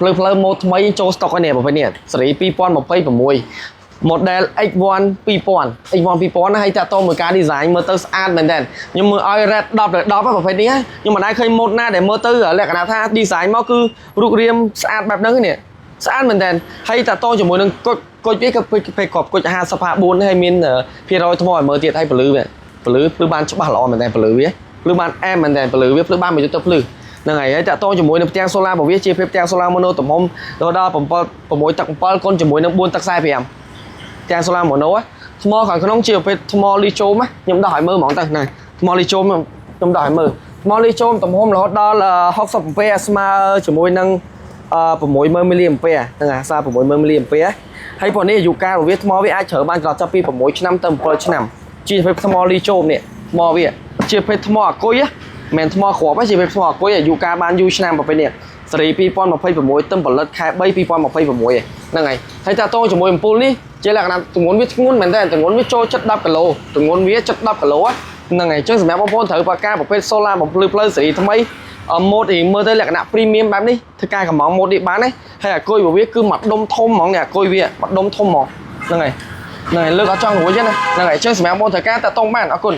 ភ្លើម៉ូតថ្មីចូលស្តុកនេះប្រភេទនេះសេរី2026 model X1 2000 X1 2000ណាហើយតាក់ទងមួយការ design មើលទៅស្អាតមែនតើខ្ញុំមើលឲ្យ red 10 ប្រភេទនេះខ្ញុំមិនដែលឃើញ mode ណាដែលមើលទៅលក្ខណៈថា design មកគឺរូបរាងស្អាតបែបហ្នឹងនេះស្អាតមែនតើហើយតាក់ទងជាមួយនឹងគុជវាក៏ពេលក្របគុជ54ហើយមានភាគរយថ្មឲ្យមើលទៀតហើយពលឺបានច្បាស់ល្អមែនតើពលឺវាភ្លឺបានអែមមែនតើពលឺវាភ្លឺបានមកយកទៅភ្លឺហ្នឹងហើយតាក់ទងជាមួយនឹងផ្ទាំង solar របស់វាជាភាពផ្ទាំង solar mono ទំហំដល់7 6ទឹក7គុណជាមួយនឹង4ទឹក45ផ្ទាំង solar mono ថ្មខាងក្នុងជាប្រភេទថ្មលីជូមខ្ញុំដោះឲ្យមើលហ្មងទៅណាថ្មលីជូមខ្ញុំដោះឲ្យមើលថ្មលីជូមទំហំរហូតដល់60 អាំពែស្មើជាមួយនឹង60000 មីលីអាំពែហ្នឹងអាសារ60000 មីលីអាំពែហើយព្រោះនេះអាយុកាលរបស់វាថ្មវាអាចប្រើបានដល់ចាប់ពី6ឆ្នាំទៅ7ឆ្នាំជាប្រភេទថ្មលីជូមនេះថ្មវាជាប្រភេទថ្មអាគុយមិនថ្មគ្រាប់ទេជាប្រភេទថ្មអាគុយអាយុកាលបានយូរឆ្នាំប្រភេទនេះសេរី2026ទឹមផលិតខែ3 2026ហ្នឹងហើយតាក់ទងជាមួយអំពូលនេះជាលក្ខណៈទម្ងន់វាធ្ងន់មែនតើទម្ងន់វាចូលចិត្ត10គីឡូទម្ងន់វាចិត្ត10គីឡូហ្នឹងហើយអញ្ចឹងសម្រាប់បងប្អូនត្រូវប្រើការប្រភេទ solar បំភ្លឺផ្លូវសេរីថ្មីម៉ូតមើលទៅលក្ខណៈ premium បែបនេះធ្វើការកម្ងម៉ូតនេះបានទេហើយអាគុយរបស់វាគឺមួយដុំធំហ្មងនេះអាគុយវាមួយដុំធំហ្មងហ្នឹងហើយលើកអត់ចង់រួចទេណាហ្នឹងហើយអញ្ចឹងសម្រាប់បងត្រូវការតាក់ទងបានអរគុណ